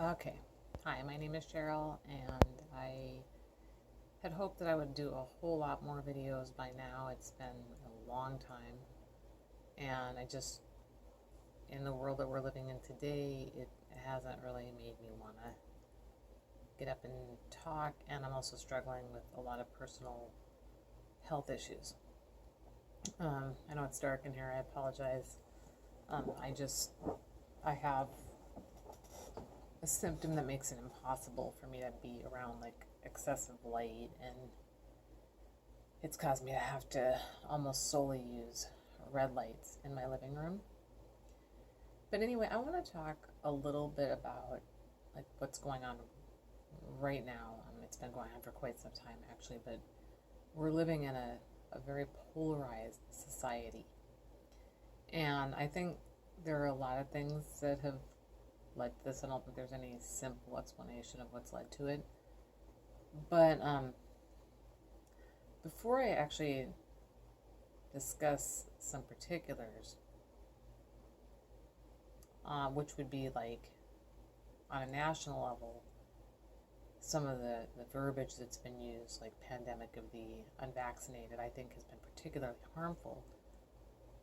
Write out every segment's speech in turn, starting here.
Okay. Hi, my name is Cheryl, and I had hoped that I would do a whole lot more videos by now. It's been a long time, and in the world that we're living in today, it hasn't really made me want to get up and talk, and I'm also struggling with a lot of personal health issues. I know it's dark in here, I apologize. I just, I have a symptom that makes it impossible for me to be around like excessive light, and it's caused me to have to almost solely use red lights in my living room. But anyway, I want to talk a little bit about like what's going on right now. It's been going on for quite some time actually, but we're living in a very polarized society. And I think there are a lot of things that have led to this. I don't think there's any simple explanation of what's led to it. But before I actually discuss some particulars, which would be like on a national level, some of the verbiage that's been used, like pandemic of the unvaccinated, I think has been particularly harmful.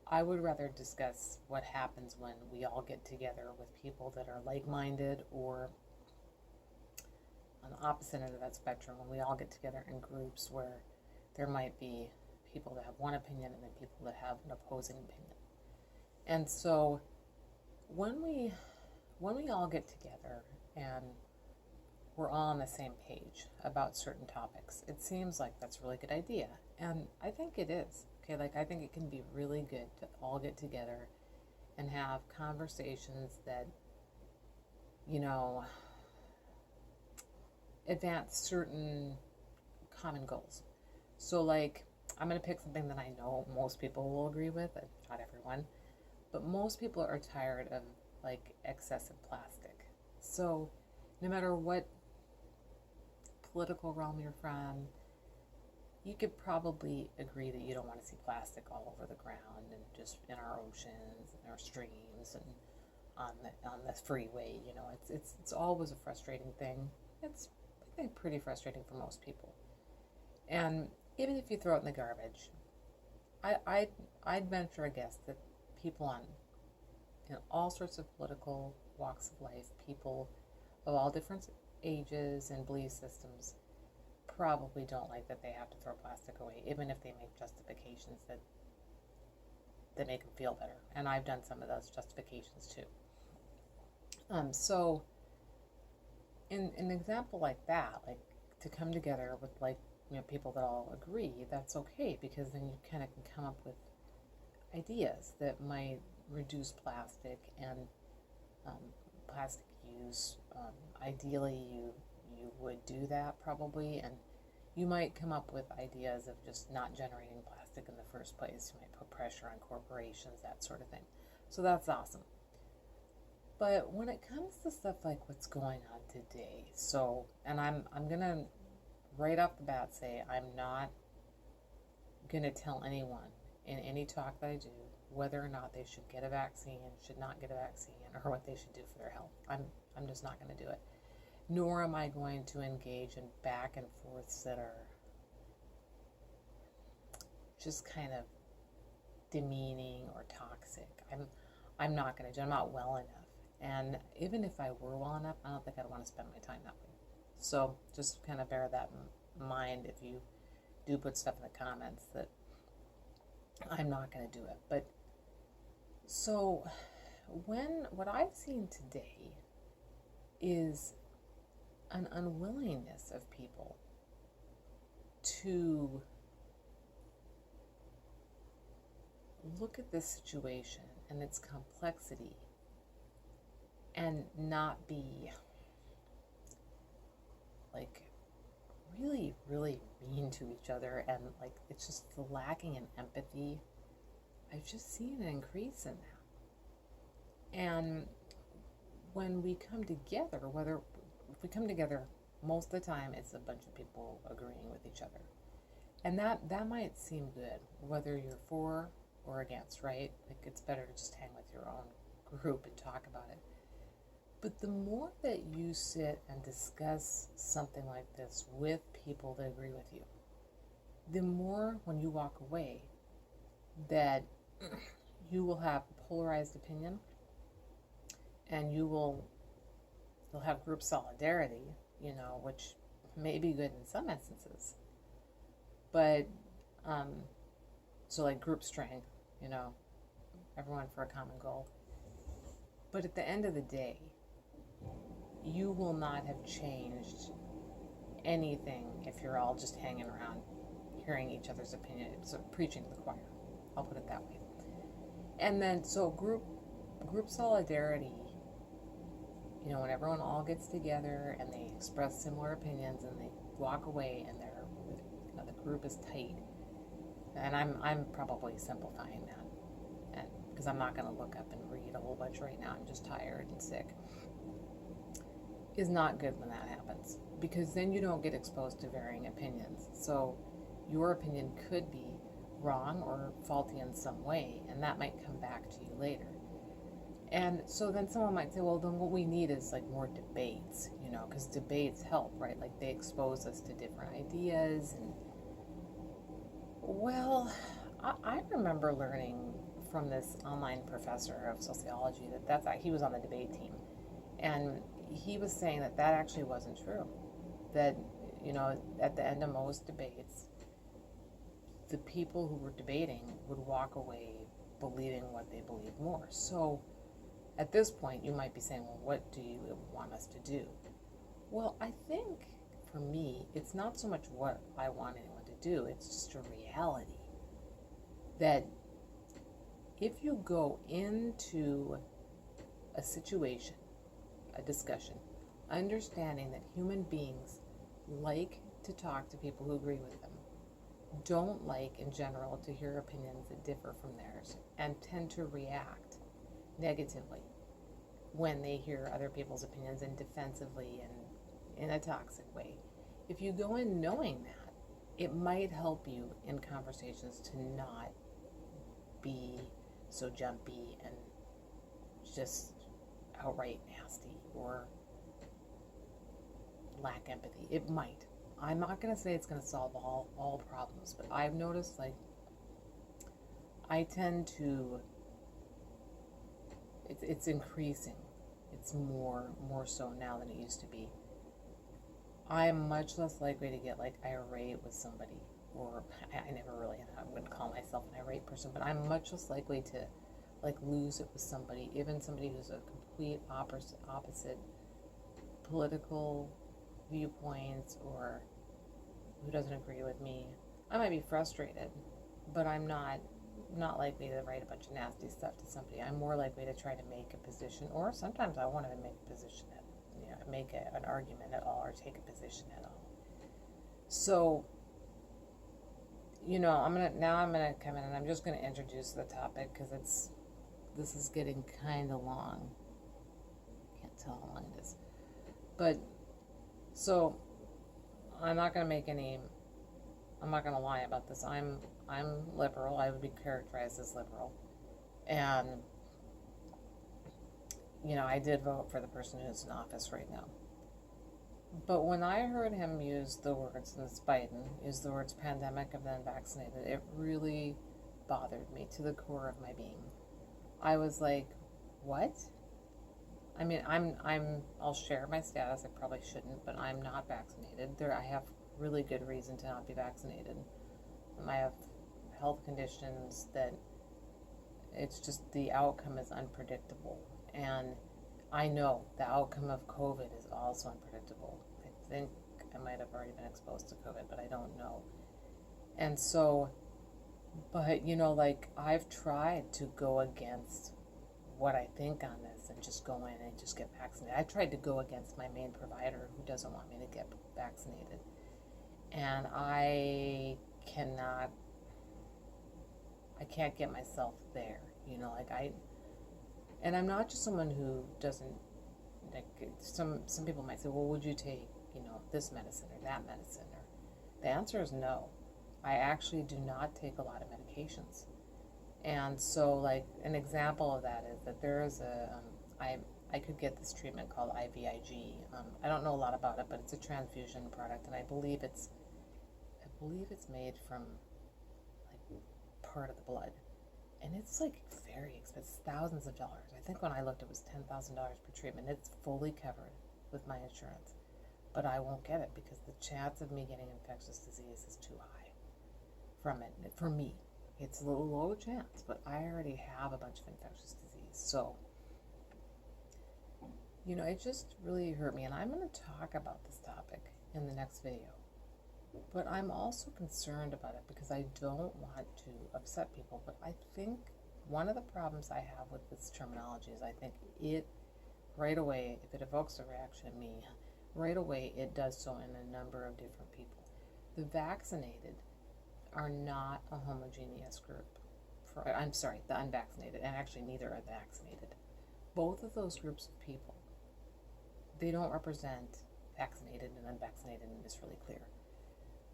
I would rather discuss what happens when we all get together with people that are like-minded, or on the opposite end of that spectrum, when we all get together in groups where there might be people that have one opinion and then people that have an opposing opinion. And so when we all get together and we're all on the same page about certain topics, it seems like that's a really good idea. And I think it is. Okay, like I think it can be really good to all get together and have conversations that, you know, advance certain common goals. So like I'm going to pick something that I know most people will agree with, not everyone, but most people are tired of like excessive plastic. So no matter what political realm you're from, you could probably agree that you don't want to see plastic all over the ground and just in our oceans and our streams and on the freeway. You know, it's always a frustrating thing. It's, I think, pretty frustrating for most people. And even if you throw it in the garbage, I'd venture a guess that people on all sorts of political walks of life, people of all different ages and belief systems, probably don't like that they have to throw plastic away, even if they make justifications that make them feel better. And I've done some of those justifications too. So in an example like that, like to come together with like, people that all agree, that's okay, because then you kind of can come up with ideas that might reduce plastic and plastic use. Ideally, you would do that probably, and you might come up with ideas of just not generating plastic in the first place. You might put pressure on corporations, that sort of thing. So that's awesome. But when it comes to stuff like what's going on today, and I'm gonna right off the bat say I'm not gonna tell anyone in any talk that I do whether or not they should get a vaccine, should not get a vaccine, or what they should do for their health. I'm just not going to do it. Nor am I going to engage in back and forths that are just kind of demeaning or toxic. I'm not going to do it. I'm not well enough. And even if I were well enough, I don't think I'd want to spend my time that way. So just kind of bear that in mind if you do put stuff in the comments that I'm not going to do it. But so what I've seen today is an unwillingness of people to look at this situation and its complexity and not be like really, really mean to each other, and like it's just lacking in empathy. I've just seen an increase in that. And when we come together, if we come together, most of the time it's a bunch of people agreeing with each other. And that might seem good, whether you're for or against, right? Like it's better to just hang with your own group and talk about it. But the more that you sit and discuss something like this with people that agree with you, the more when you walk away that you will have a polarized opinion, and you'll have group solidarity, which may be good in some instances, but so like group strength, everyone for a common goal. But at the end of the day, you will not have changed anything if you're all just hanging around hearing each other's opinion, so preaching to the choir. I'll put it that way. And then so group solidarity, when everyone all gets together and they express similar opinions and they walk away and they're, the group is tight. And I'm probably simplifying that, and because I'm not going to look up and read a whole bunch right now. I'm just tired and sick. Is not good when that happens, because then you don't get exposed to varying opinions. So your opinion could be wrong or faulty in some way, and that might come back to you later. And so then someone might say, well, then what we need is like more debates, because debates help, right? Like they expose us to different ideas. And well, I remember learning from this online professor of sociology he was on the debate team, and he was saying that actually wasn't true. That, at the end of most debates, the people who were debating would walk away believing what they believe more. So at this point, you might be saying, well, what do you want us to do? Well, I think for me, it's not so much what I want anyone to do, it's just a reality that if you go into a situation, a discussion, understanding that human beings like to talk to people who agree with them, don't like in general to hear opinions that differ from theirs, and tend to react negatively when they hear other people's opinions and defensively and in a toxic way. If you go in knowing that, it might help you in conversations to not be so jumpy and just outright nasty or lack empathy. It might. I'm not going to say it's going to solve all problems, but I've noticed I tend to, it's increasing. It's more so now than it used to be. I am much less likely to get irate with somebody, or I wouldn't call myself an irate person, but I'm much less likely to lose it with somebody, even somebody who's a complete opposite political viewpoints or who doesn't agree with me. I might be frustrated, but I'm not likely to write a bunch of nasty stuff to somebody. I'm more likely to try to make a position, or sometimes I won't even make a position make an argument at all or take a position at all. So, I'm gonna come in and I'm just gonna introduce the topic because this is getting kind of long. Can't tell how long it is, but so I'm not gonna lie about this. I'm liberal. I would be characterized as liberal, and I did vote for the person who's in office right now. But when I heard him use the words, and it's Biden, use the words pandemic of the unvaccinated, it really bothered me to the core of my being. I was like, what? I mean, I'll share my status. I probably shouldn't, but I'm not vaccinated. I have really good reason to not be vaccinated. I have health conditions that it's just the outcome is unpredictable. And I know the outcome of COVID is also unpredictable. I think I might have already been exposed to COVID, but I don't know. And so, but I've tried to go against what I think on this and just go in and just get vaccinated. I tried to go against my main provider who doesn't want me to get vaccinated. And I can't get myself there, and I'm not just someone who doesn't, some people might say, well, would you take, this medicine or that medicine? Or the answer is no. I actually do not take a lot of medications. And so, an example of that is that there is I could get this treatment called IVIG. I don't know a lot about it, but it's a transfusion product, and I believe it's made from like part of the blood, and it's like very expensive, thousands of dollars. I think when I looked, it was $10,000 per treatment. It's fully covered with my insurance, but I won't get it because the chance of me getting infectious disease is too high from it. For me, it's a little low chance, but I already have a bunch of infectious disease, so it just really hurt me, and I'm going to talk about this topic in the next video. But I'm also concerned about it because I don't want to upset people, but I think one of the problems I have with this terminology is I think it, right away, if it evokes a reaction in me, right away it does so in a number of different people. The vaccinated are not a homogeneous group. The unvaccinated, and actually neither are vaccinated. Both of those groups of people, they don't represent vaccinated and unvaccinated, and it's really clear.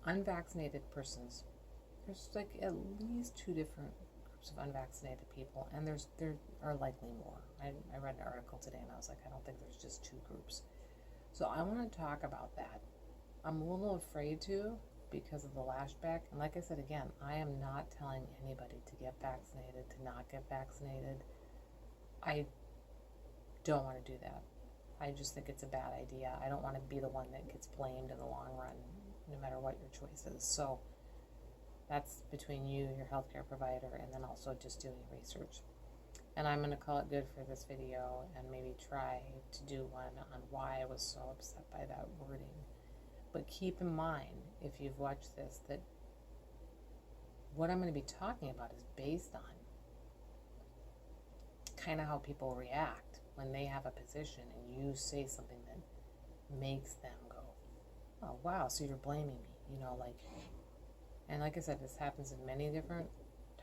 Unvaccinated persons, there's like at least 2 different groups of unvaccinated people, and there are likely more. I read an article today and I was like, I don't think there's just 2 groups. So I want to talk about that. I'm a little afraid to because of the lashback, and like I said again, I am not telling anybody to get vaccinated, to not get vaccinated. I don't want to do that. I just think it's a bad idea. I don't want to be the one that gets blamed in the long run, no matter what your choice is. So that's between you, your healthcare provider, and then also just doing research. And I'm going to call it good for this video and maybe try to do one on why I was so upset by that wording. But keep in mind, if you've watched this, that what I'm going to be talking about is based on kind of how people react when they have a position and you say something that makes them go, oh wow, so you're blaming me, and like I said, this happens in many different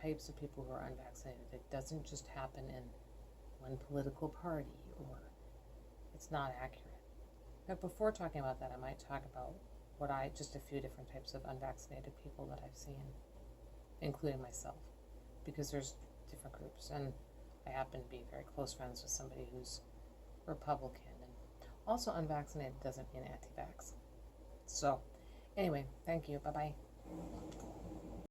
types of people who are unvaccinated. It doesn't just happen in one political party, or it's not accurate. But before talking about that, I might talk about just a few different types of unvaccinated people that I've seen, including myself, because there's different groups, and I happen to be very close friends with somebody who's Republican, and also unvaccinated doesn't mean anti-vax. So anyway, thank you. Bye-bye.